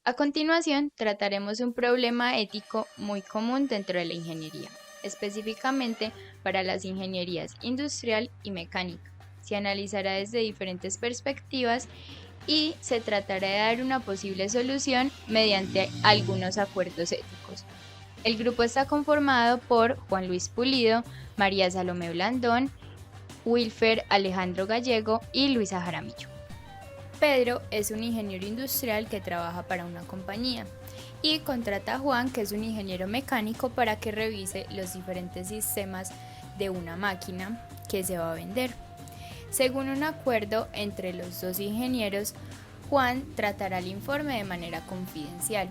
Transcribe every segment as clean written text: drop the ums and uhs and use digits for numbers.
A continuación, trataremos un problema ético muy común dentro de la ingeniería, específicamente para las ingenierías industrial y mecánica. Se analizará desde diferentes perspectivas y se tratará de dar una posible solución mediante algunos acuerdos éticos. El grupo está conformado por Juan Luis Pulido, María Salomé Blandón, Wilfer Alejandro Gallego y Luisa Jaramillo. Pedro es un ingeniero industrial que trabaja para una compañía y contrata a Juan, que es un ingeniero mecánico, para que revise los diferentes sistemas de una máquina que se va a vender. Según un acuerdo entre los dos ingenieros, Juan tratará el informe de manera confidencial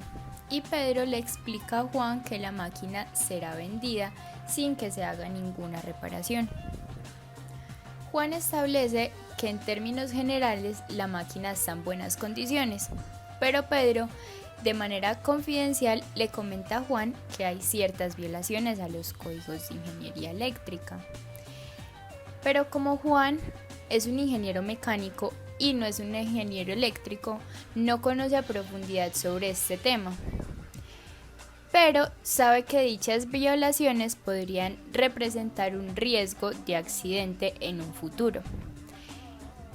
y Pedro le explica a Juan que la máquina será vendida sin que se haga ninguna reparación. Juan establece que en términos generales la máquina está en buenas condiciones, pero Pedro, de manera confidencial, le comenta a Juan que hay ciertas violaciones a los códigos de ingeniería eléctrica. Pero como Juan es un ingeniero mecánico y no es un ingeniero eléctrico, no conoce a profundidad sobre este tema, pero sabe que dichas violaciones podrían representar un riesgo de accidente en un futuro,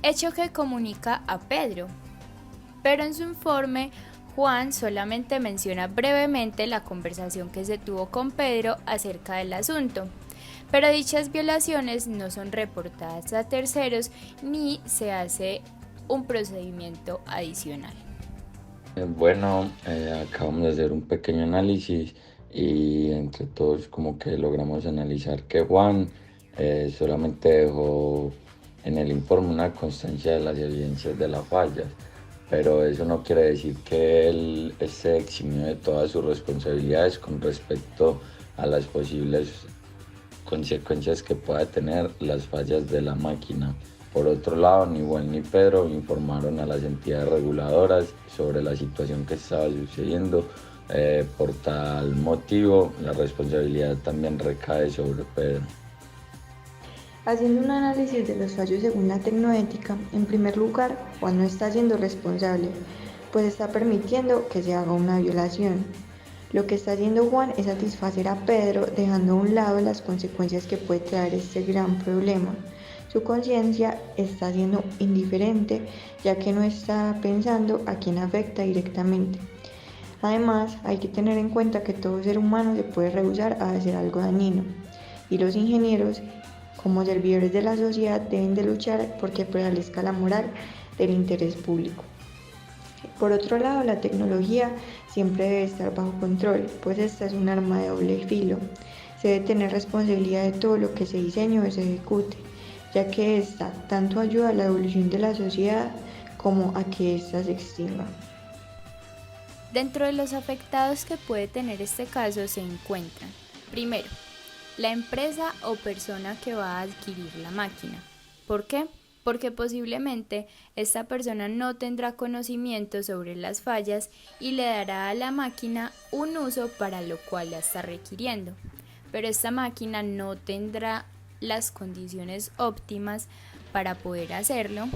hecho que comunica a Pedro. Pero en su informe, Juan solamente menciona brevemente la conversación que se tuvo con Pedro acerca del asunto, pero dichas violaciones no son reportadas a terceros ni se hace un procedimiento adicional. Acabamos de hacer un pequeño análisis y entre todos como que logramos analizar que Juan solamente dejó en el informe una constancia de las evidencias de las fallas, pero eso no quiere decir que él esté eximido de todas sus responsabilidades con respecto a las posibles consecuencias que pueda tener las fallas de la máquina. Por otro lado, ni Juan ni Pedro informaron a las entidades reguladoras sobre la situación que estaba sucediendo. Por tal motivo, la responsabilidad también recae sobre Pedro. Haciendo un análisis de los fallos según la tecnoética, en primer lugar, Juan no está siendo responsable, pues está permitiendo que se haga una violación. Lo que está haciendo Juan es satisfacer a Pedro, dejando a un lado las consecuencias que puede traer este gran problema. Su conciencia está siendo indiferente, ya que no está pensando a quién afecta directamente. Además, hay que tener en cuenta que todo ser humano se puede rehusar a hacer algo dañino, y los ingenieros, como servidores de la sociedad, deben de luchar porque prevalezca la moral del interés público. Por otro lado, la tecnología siempre debe estar bajo control, pues esta es un arma de doble filo. Se debe tener responsabilidad de todo lo que se diseñe o se ejecute, ya que esta tanto ayuda a la evolución de la sociedad como a que ésta se extinga. Dentro de los afectados que puede tener este caso se encuentran, primero, la empresa o persona que va a adquirir la máquina. ¿Por qué? Porque posiblemente esta persona no tendrá conocimiento sobre las fallas y le dará a la máquina un uso para lo cual la está requiriendo. Pero esta máquina no tendrá las condiciones óptimas para poder hacerlo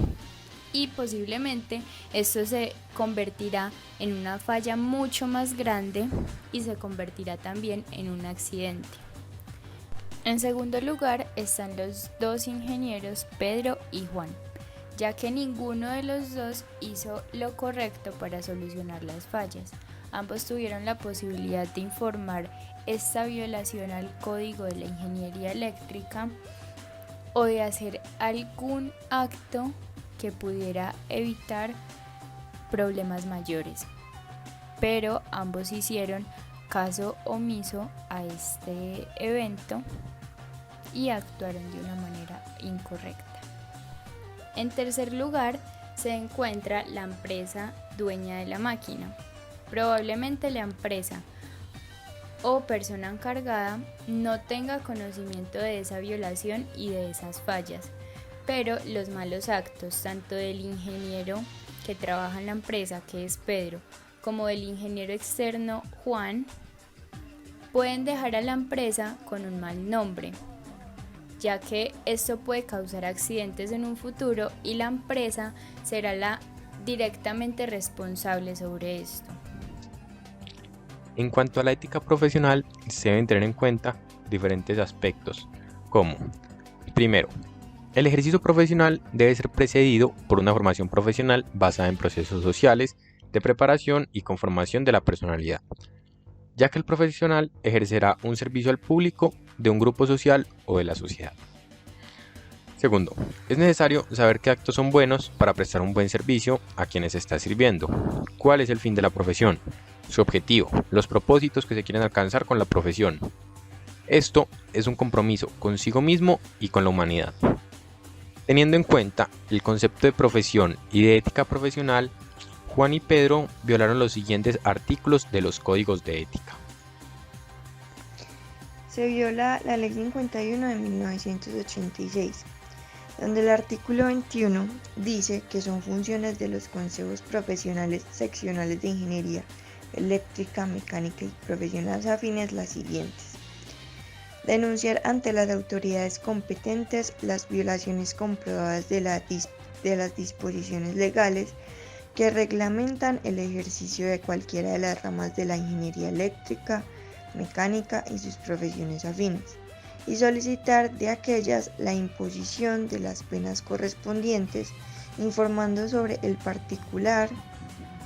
y posiblemente esto se convertirá en una falla mucho más grande y se convertirá también en un accidente. En segundo lugar están los dos ingenieros Pedro y Juan, ya que ninguno de los dos hizo lo correcto para solucionar las fallas. Ambos tuvieron la posibilidad de informar esta violación al código de la ingeniería eléctrica o de hacer algún acto que pudiera evitar problemas mayores, pero ambos hicieron caso omiso a este evento y actuaron de una manera incorrecta. En tercer lugar se encuentra la empresa dueña de la máquina. Probablemente la empresa o persona encargada no tenga conocimiento de esa violación y de esas fallas, pero los malos actos tanto del ingeniero que trabaja en la empresa, que es Pedro, como del ingeniero externo Juan, pueden dejar a la empresa con un mal nombre, ya que esto puede causar accidentes en un futuro y la empresa será la directamente responsable sobre esto. En cuanto a la ética profesional, se deben tener en cuenta diferentes aspectos, como, primero, el ejercicio profesional debe ser precedido por una formación profesional basada en procesos sociales de preparación y conformación de la personalidad, ya que el profesional ejercerá un servicio al público de un grupo social o de la sociedad. Segundo, es necesario saber qué actos son buenos para prestar un buen servicio a quienes se está sirviendo. ¿Cuál es el fin de la profesión? Su objetivo, los propósitos que se quieren alcanzar con la profesión. Esto es un compromiso consigo mismo y con la humanidad. Teniendo en cuenta el concepto de profesión y de ética profesional, Juan y Pedro violaron los siguientes artículos de los códigos de ética. Se viola la Ley 51 de 1986, donde el artículo 21 dice que son funciones de los consejos profesionales seccionales de ingeniería eléctrica, mecánica y profesionales afines las siguientes: denunciar ante las autoridades competentes las violaciones comprobadas de las disposiciones legales que reglamentan el ejercicio de cualquiera de las ramas de la ingeniería eléctrica, mecánica y sus profesiones afines, y solicitar de aquellas la imposición de las penas correspondientes, informando sobre el particular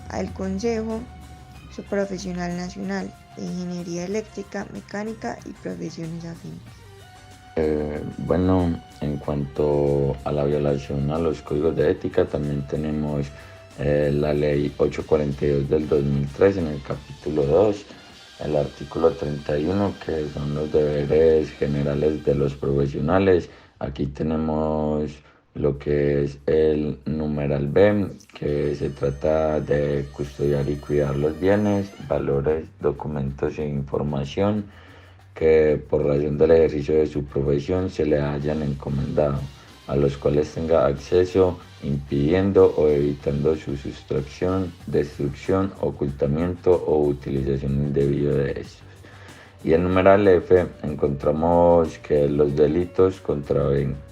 al Consejo Profesional Nacional de Ingeniería Eléctrica, Mecánica y Profesiones Afines. Bueno, en cuanto a la violación a los códigos de ética, también tenemos la ley 842 del 2003 en el capítulo 2, el artículo 31, que son los deberes generales de los profesionales. Aquí tenemos lo que es el numeral B, que se trata de custodiar y cuidar los bienes, valores, documentos e información que por razón del ejercicio de su profesión se le hayan encomendado, a los cuales tenga acceso, impidiendo o evitando su sustracción, destrucción, ocultamiento o utilización indebida de estos. Y en numeral F encontramos que los delitos, contravenciones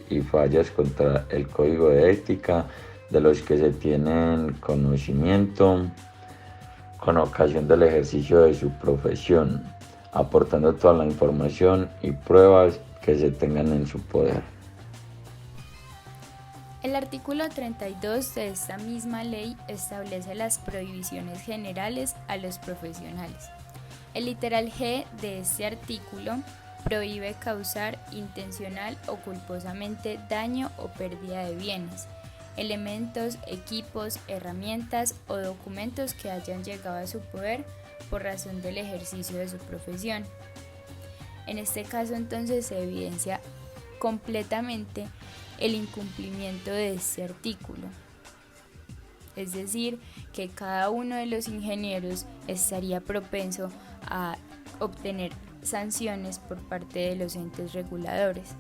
y fallas contra el código de ética de los que se tienen conocimiento con ocasión del ejercicio de su profesión, aportando toda la información y pruebas que se tengan en su poder. El artículo 32 de esta misma ley establece las prohibiciones generales a los profesionales. El literal G de este artículo prohíbe causar intencional o culposamente daño o pérdida de bienes, elementos, equipos, herramientas o documentos que hayan llegado a su poder por razón del ejercicio de su profesión. En este caso entonces se evidencia completamente el incumplimiento de este artículo. Es decir, que cada uno de los ingenieros estaría propenso a obtener sanciones por parte de los entes reguladores.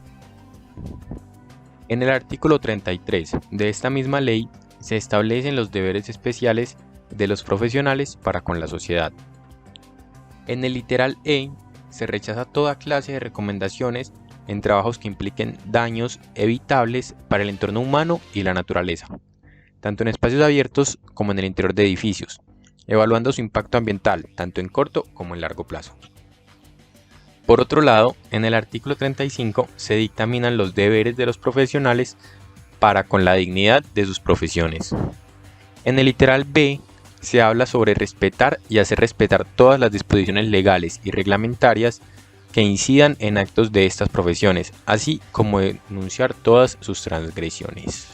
En el artículo 33 de esta misma ley se establecen los deberes especiales de los profesionales para con la sociedad. En el literal E se rechaza toda clase de recomendaciones en trabajos que impliquen daños evitables para el entorno humano y la naturaleza, tanto en espacios abiertos como en el interior de edificios, evaluando su impacto ambiental tanto en corto como en largo plazo. Por otro lado, en el artículo 35 se dictaminan los deberes de los profesionales para con la dignidad de sus profesiones. En el literal B se habla sobre respetar y hacer respetar todas las disposiciones legales y reglamentarias que incidan en actos de estas profesiones, así como denunciar todas sus transgresiones.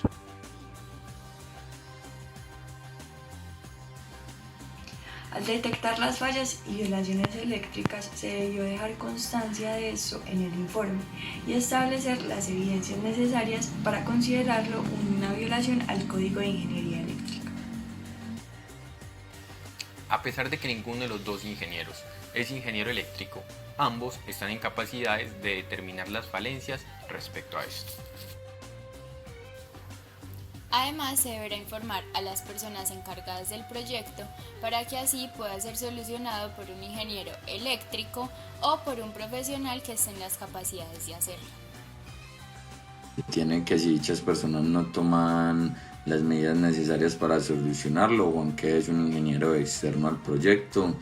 Al detectar las fallas y violaciones eléctricas, se debió dejar constancia de esto en el informe y establecer las evidencias necesarias para considerarlo una violación al Código de Ingeniería Eléctrica. A pesar de que ninguno de los dos ingenieros es ingeniero eléctrico, ambos están en capacidades de determinar las falencias respecto a esto. Además, se deberá informar a las personas encargadas del proyecto para que así pueda ser solucionado por un ingeniero eléctrico o por un profesional que esté en las capacidades de hacerlo. Tienen que, si dichas personas no toman las medidas necesarias para solucionarlo, o aunque es un ingeniero externo al proyecto,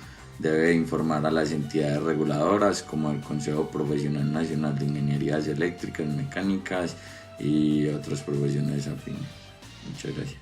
debe informar a las entidades reguladoras como el Consejo Profesional Nacional de Ingenierías Eléctricas, Mecánicas y otros profesionales afines. Muchas gracias.